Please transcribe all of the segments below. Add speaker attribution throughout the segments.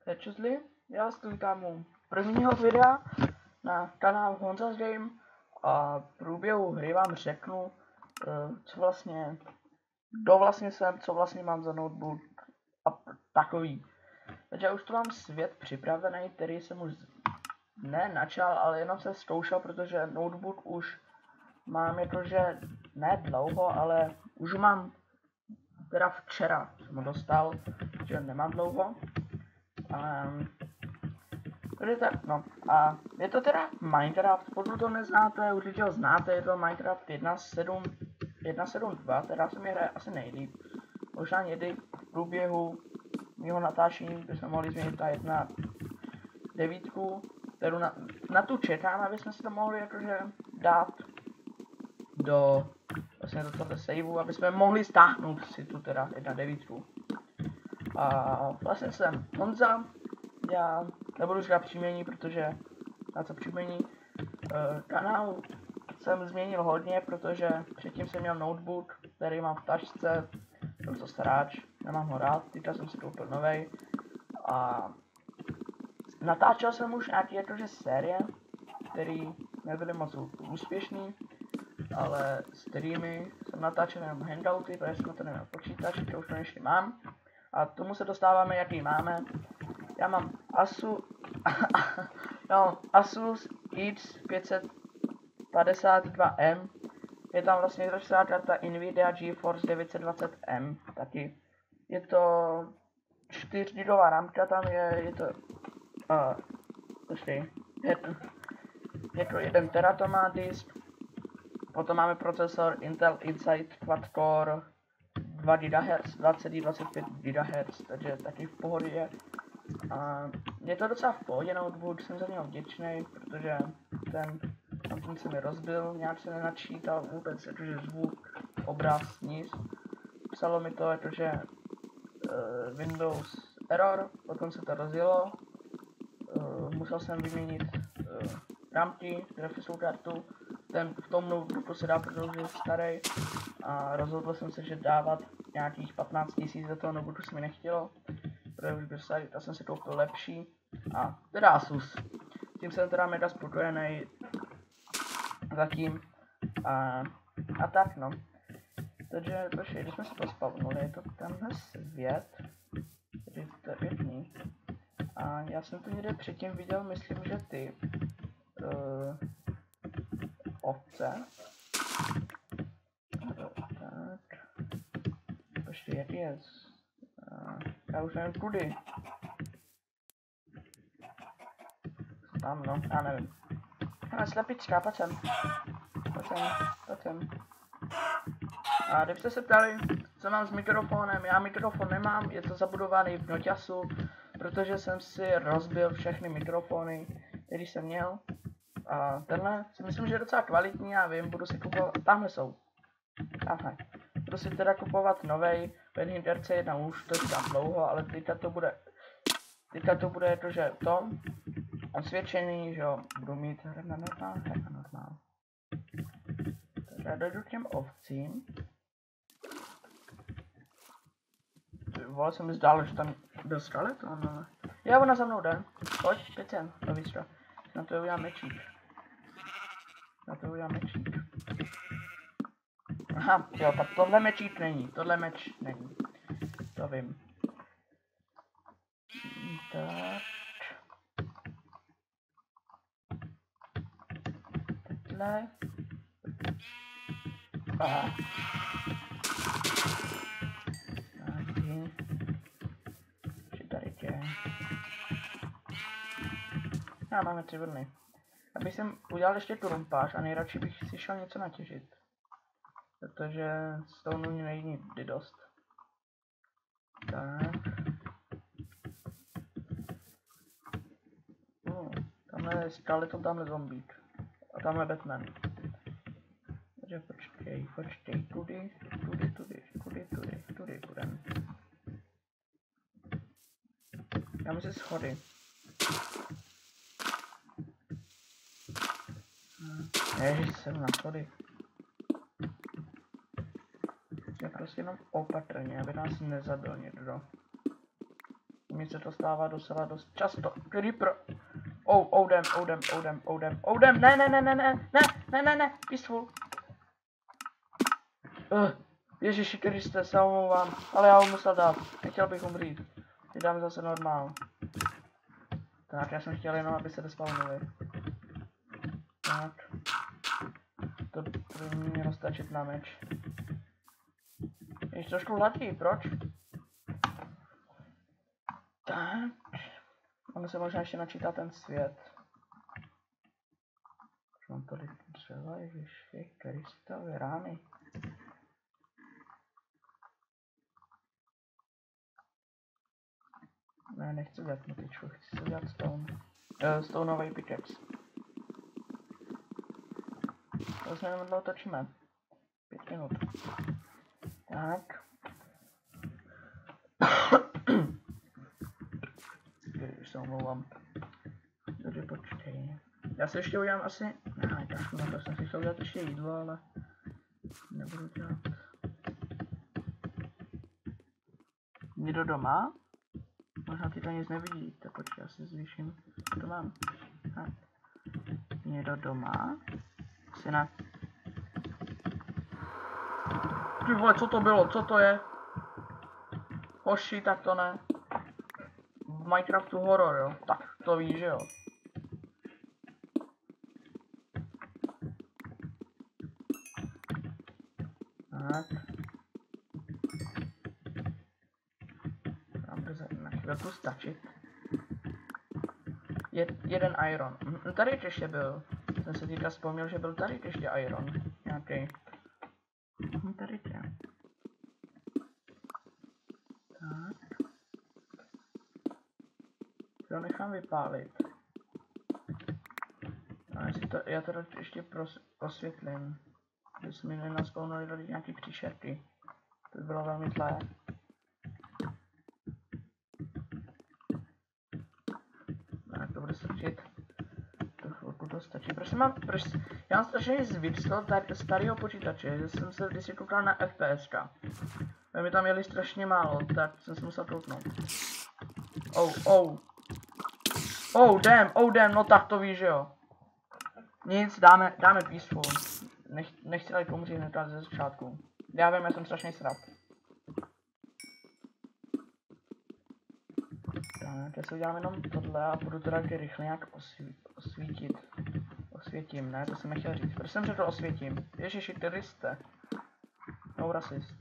Speaker 1: Čuzli, já vás tu vítám u prvního videa na kanál Honza's Game a v průběhu hry vám řeknu, co vlastně, kdo vlastně jsem, co vlastně mám za notebook a takový. Takže už tu mám svět připravený, který jsem už ne načal, ale jenom se zkoušel, protože notebook už mám jakože ne dlouho, ale už mám teda včera jsem ho dostal, že nemám dlouho. Takže tak, no. A je to teda Minecraft, pokud to neznáte, určitě ho znáte, je to Minecraft 1.7.2, teda se mi hraje asi nejlíp. Možná někdy v průběhu mého natáčení bychom mohli změnit ta 1.9, kterou na tu čekám, aby jsme si to mohli jakože dát do vlastně do tohle saveu, aby jsme mohli stáhnout si tu teda 1.9. A vlastně jsem Honza, já nebudu říkat příjmení, protože na co příjmení. Kanál jsem změnil hodně, protože předtím jsem měl notebook, který mám v tašce, byl to staráč, nemám ho rád, teďka jsem si koupil novej. A natáčel jsem už nějaký jakože série, které nebyly moc úspěšný, ale streamy jsem natáčel jenom hangouty, protože jsem to neměl počítač, to už konečně mám. A tomu se dostáváme, jaký máme. Já mám Asus X552M. Je tam vlastně grafická karta Nvidia GeForce 920M taky. Je to 4 GB rámka, tam je to je to 1 TB to má disk. Potom máme procesor Intel Inside Quad-Core 2 GHz, 2,25 GHz, takže taky v pohodě. Je to docela v pohodě notebook, jsem za něho vděčný, protože ten se mi rozbil, nějak se nenačítal vůbec, jakože zvuk, obraz, nic. Psalo mi to jakože Windows error, potom se to rozjelo. Musel jsem vyměnit rámky, grafickou kartu, v tom notebooku se dá prodloužit starý a rozhodl jsem se, že dávat nějakých 15 000 za toho notebooku se mi nechtělo, protože už byl starý, tak jsem si koupil lepší a teda Asus. Tím jsem teda mega spokojený zatím a tak no. Takže počkej, když jsme se to spavnuli, je to tenhle svět, který to je pěkný. A já jsem to někde předtím viděl, myslím, že ty ovce. Tak. Počkej, jaký je? Já už nevím kudy. Tam no, já nevím. Slepička, pojď sem. A kdybyste se ptali, co mám s mikrofonem, já mikrofon nemám, je to zabudovaný v noťasu, protože jsem si rozbil všechny mikrofony, které jsem měl. A tenhle si myslím, že je docela kvalitní, já vím, budu si kupovat, tamhle jsou. Tamhle. Budu si teda kupovat novej Penny RC1 už, to říkám dlouho, ale teďka to bude jakože to osvědčený, že jo, budu mít na normál. Takže dojdu k těm ovcím. Vole, se mi zdálo, že tam byl skalet, ale... Já ona za mnou jde. Pojď, pět sem, do výstra. Na to udělám mečík. Aha, jo, tak tohle mečík není, tohle meč není. To vím. Tak. Takhle. Aha. Tady. Tady tě. Já máme 3 vlny. Abych jsem udělal ještě turumpář a nejradši bych si šel něco natěžit. Protože z toho mě nejde nikdy dost. Tak. Tamhle je skeleton, tamhle zombík. A tamhle Batman. Takže počkej, tudy půjdem. Já musím schody. Ježiš, jsem na schody. Je prostě jenom opatrně, aby nás nezabil někdo. mně se to stává docela dost často. Creeper. Odem. Ne, peaceful. Ježiši Kriste, se omlouvám, ale já ho musel dát. Nechtěl bych umřít. Teď dáme zase normál. Tak, já jsem chtěl jenom, aby se despawnuli. Tak. To by mělo stačit na meč. Ještě trošku hladký, proč? Tak. Ono se možná ještě načítá ten svět. Mám tady dřeva, ježiši Kristové rány. Ne, nechci dělat motičku, chci si dělat stoneový pickaxe. To jsme jenom dlouho točíme. 5 minut. Tak. Už se omlouvám. Takže počkej. Já se ještě udělám asi... Ne, tak no, to jsem si chtěl dělat ještě jídlo, ale... Nebudu dělat. Někdo doma? Možná ty to nic nevidíte, počkej, já si zvýším. To mám. Tak. Někdo doma? Syna. Ty vole, co to bylo? Co to je? Hoši, tak to ne. V Minecraftu horor, jo? Tak to víš, že jo? Tak. Na chvilku stačit. Jeden iron. Tady ještě byl. Jsem se teďka vzpomněl, že byl tady ještě iron. Nějaký. Tady je. Tak. To nechám vypálit. A já to ještě osvětlím. Aby se mi nenaspounuli tady nějaký příšerky. To by bylo velmi zlé. Tak to bude stačit. To chvilku to stačí. Já mám strašně zvyk z toho starého počítače, že jsem se kdysi koukal na FPSka. A mi tam jeli strašně málo, tak jsem se musel kouknout. Damn, no tak to víš, že jo. Nic, dáme peaceful. Nechci tady pomřít hned ze začátku. Já vím, já jsem strašně srap. Tak, já si udělám jenom tohle a budu to taky rychle nějak osvítit. Osvětím, ne? To jsem nechtěl říct. Proč jsem řekl osvětím? Ježiši, teroriste. No rasist.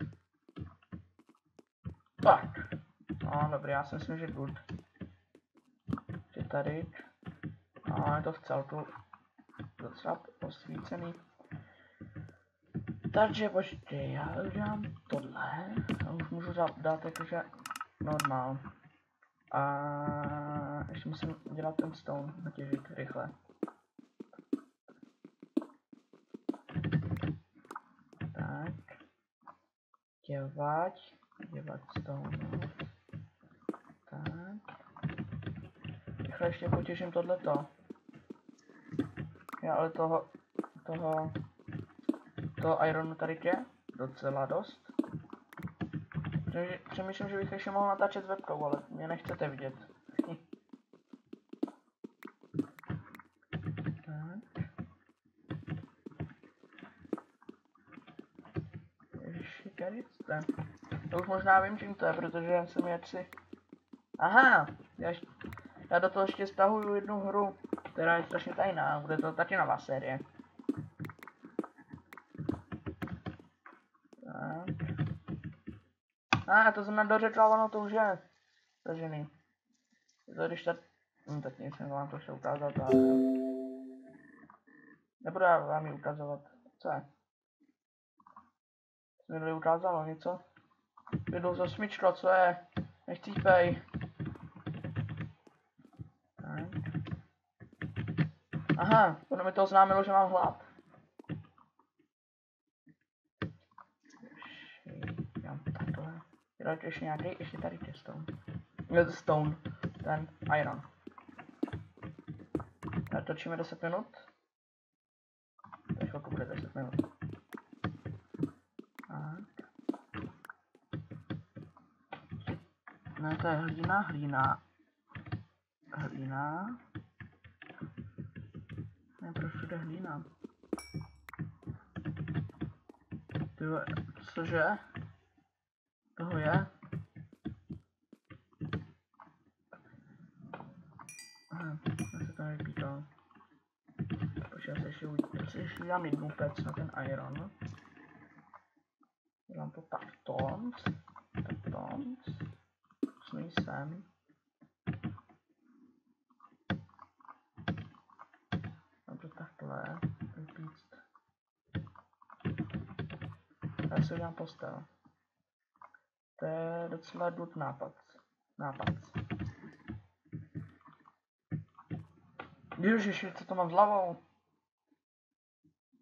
Speaker 1: Tak. No, dobrý, já si myslím, že good. Že tady. No, je to v celku docela osvícený. Takže počkej, já udělám tohle. A už můžu dát jakože normál. A ještě musím dělat ten stone, natěžit rychle. Tak. Dělat stone. Tak. Rychle ještě potěžím tohleto. Já ale toho ironu tady je docela dost. Přemýšlím, že bych ještě mohl natáčet s webkou, ale mě nechcete vidět. Tak. Ježiši, karice. To už možná vím, čím to je, protože jsem jaksi... Aha, já do toho ještě stahuju jednu hru, která je strašně tajná, bude to taky nová série. Tak. A to jsem nedořekl, ono to už je. Tažený. To když tak... tak nic, jsem vám to chtěl ukázat, ale... Nebudu vám ji ukazovat. Co je? Jsem mi ukázalo něco? Jdu za smyčko, co je? Nechcípej. Tak. Aha, ono mi to oznámilo, že mám hlad. Takhle. Dělat ještě nějaký, ještě tady je stone. Stone, ten iron. Točíme 10 minut. Teď chvilku bude 10 minut. Tak. Ne, to je hlína. Ne, proč všude hlína? Tyhle, cože? Toho je? Aha, já se to nevypítal. Počkej, já si ještě dám jednu pec na ten iron. Dělám to takto. Snuji sem. Dám to takhle. Vypíct. Já si udělám postel. To je docela good nápad. Ježiši, co to mám s hlavou?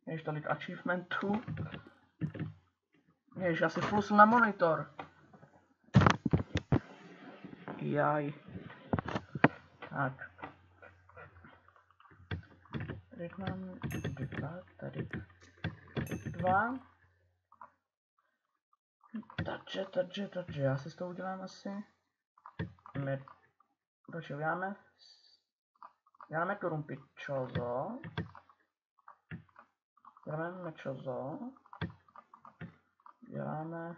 Speaker 1: Ježiš, tolik achievementů. Ježiš, asi plus na monitor. Jaj. Tak. Tady mám tady dva. Takže, já si s tou udělám asi. Proč uděláme Kurumpičozo. Děláme Mečozo. Děláme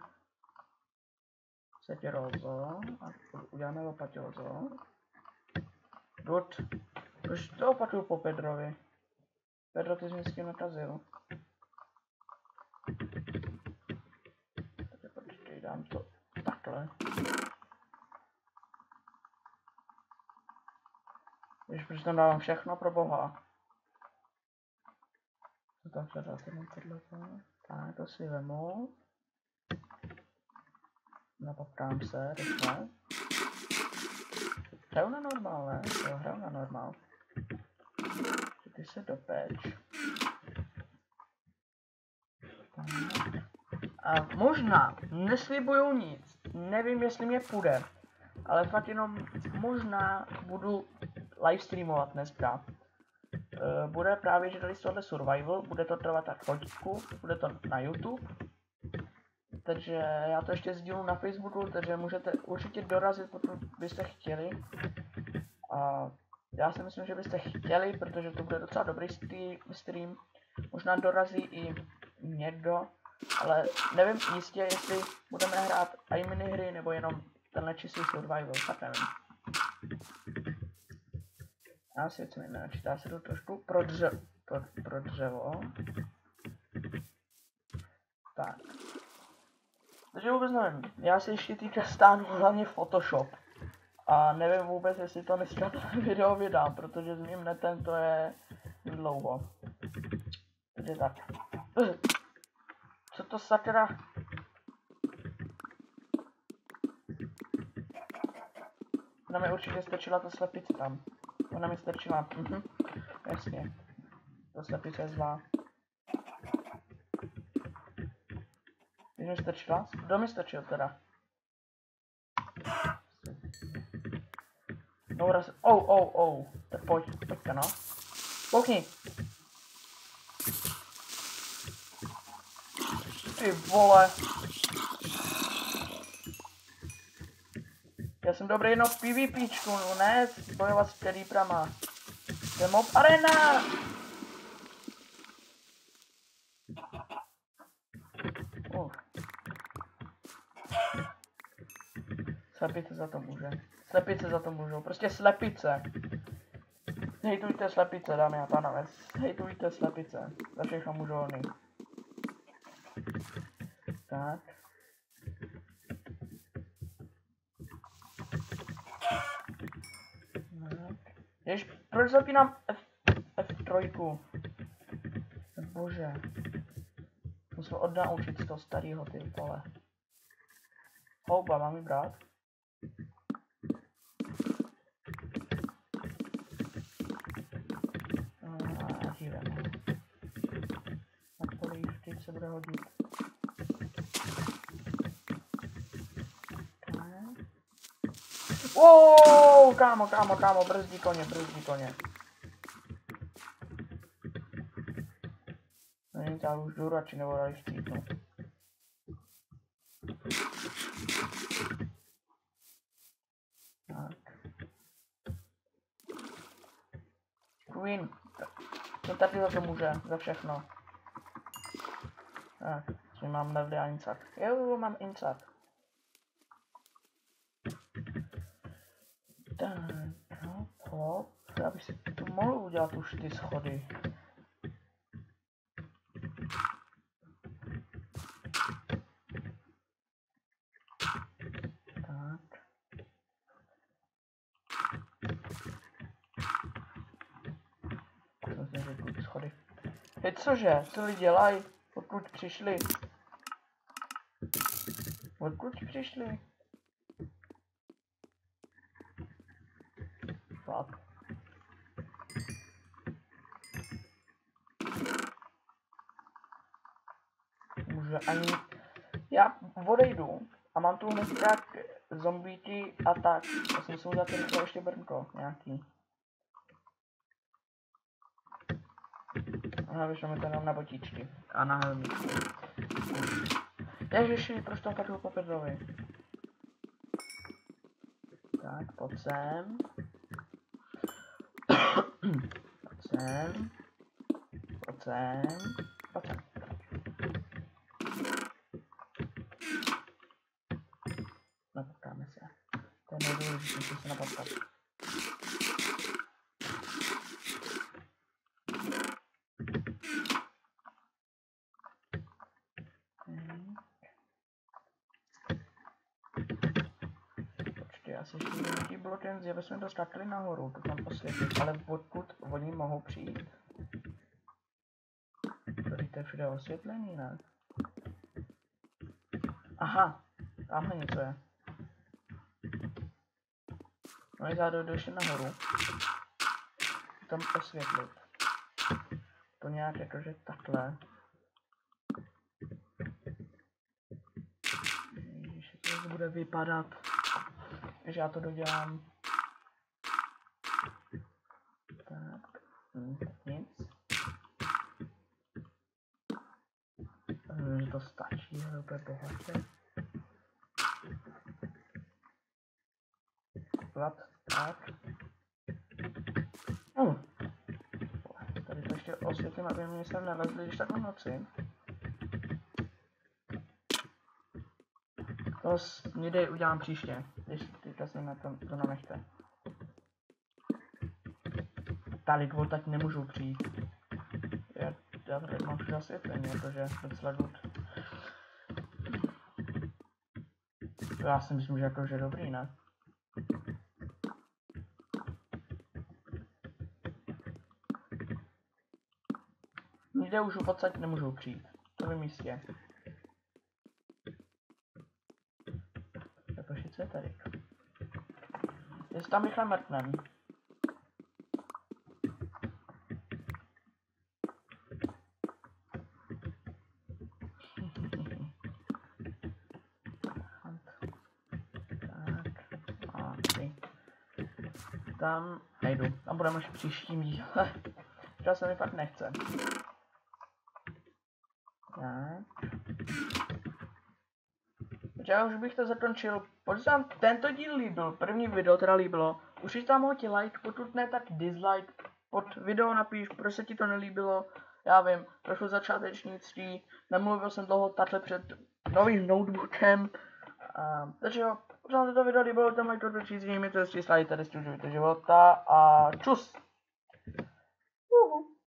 Speaker 1: Setirozo. A uděláme Lopaťozo. Good. Už to opatuju po Pedrovi. Pedro, ty jsi mi s tím nakazil. Takže počkej, dám to takhle. Když proč tam dávám všechno pro boha. Takhle dáte na tohleto. Tak, to si vemu. Napaprám se, rychle. Hraju na normál, ne? Jo, hraju na normál. Ty se dopeč. Tak. A možná, neslibuju nic. Nevím, jestli mě půjde. Ale fakt jenom možná budu livestreamovat dneska. Bude právě, že tady z tohle survival, bude to trvat tak hodinku, bude to na YouTube. Takže já to ještě sdílu na Facebooku, takže můžete určitě dorazit, pokud byste chtěli. A já si myslím, že byste chtěli, protože to bude docela dobrý stream. Možná dorazí i někdo, ale nevím jistě, jestli budeme hrát i minihry, nebo jenom tenhle čistý survival, tak nevím. Já si něco nenačítá, se to trošku pro dřevo. Tak. Takže vůbec nevím, já si ještě teďka stáhnu hlavně Photoshop. A nevím vůbec, jestli to dneska video vydám, protože s mým netem to je dlouho. Takže tak. Co to sakra? Ona mi určitě strčila ta slepice tam. Ona mi strčila, jasně. Ta slepice je zlá. Když mi strčila? Kdo mi strčil teda? No raz... Tak pojďte no. Koukni. Ty vole. Já jsem dobrý jenom v PvPčku, no ne bojovat s creeprama. To je mob arena! Slepice za to může. Slepice za to můžou, prostě slepice. Hejtujte slepice, dámy a pánové. Hejtujte slepice. Za všechno můžou oni. Tak. Jež, proč zapínám F3? Bože. Musím odnaučit z toho starého, ty vole. Houba, mám ji brát? Živem. Na polívky se bude hodit. Wow, kámo, brzdí koně. Nevím, já už jdu radši, nebo radši střípnu. Queen. To tady za to může, za všechno. Tak, že mám levely a insat. Jo, mám insat. Tak, no, hop. Já bych si tu mohl udělat už ty schody. Tak. Jsem si řekl ty schody. Hej, cože? Co lidi dělají? Odkud přišli? Odkud přišli? Fakt. Může ani... Já odejdu a mám tu hnedka zombíky a tak. Já jsem musel za to ještě brnko nějaký. Aha, vyšlo mi to jenom na botičky a na helmíčky. Ježiši, proč tam padl po prdlovi? Tak, pojď sem. Pojď sem. Pojď sem. Pojď sem. Napotkáme se. To je nejdůležitější se napotkat. Počkej, asi ještě nějaký bylo ten zjev, jsme to skákali nahoru, to tam posvětlit, ale odkud oni mohou přijít? Tady to je všude osvětlení, ne? Aha, tamhle něco je. No i zároveň došli nahoru. Tam osvětlit. To nějak jakože takhle. Ježiš, jak to bude vypadat. Takže já to dodělám. Tak, nic. To stačí, ale to je bohatě. Tak. Tady to ještě osvětlím, aby mě sem nelezli, když tak v noci. To někdy udělám příště, když teďka se na to nechte. Tady dvou tak nemůžou přijít. Já tady mám všude osvětlení, protože docela good. Já si myslím, že jakože dobrý, ne? Nikde už v podstatě nemůžou přijít. To vím jistě. Jakože co je tady? Jestli tam rychle mrtnem. Tam nejdu, tam budeme až příštím díle. Třeba se mi fakt nechce. Tak. Já už bych to zakončil. Pokud se vám tento díl líbil, první video teda líbilo, už tam hoď like, pokud ne, tak dislike. Pod video napiš, proč se ti to nelíbilo. Já vím, trošku začátečnictví, nemluvil jsem dlouho takhle před novým notebookem. Takže jo, pokud se vám toto video líbilo, tam like, dočíst, mi to je čísla, tady si užijte života a čus!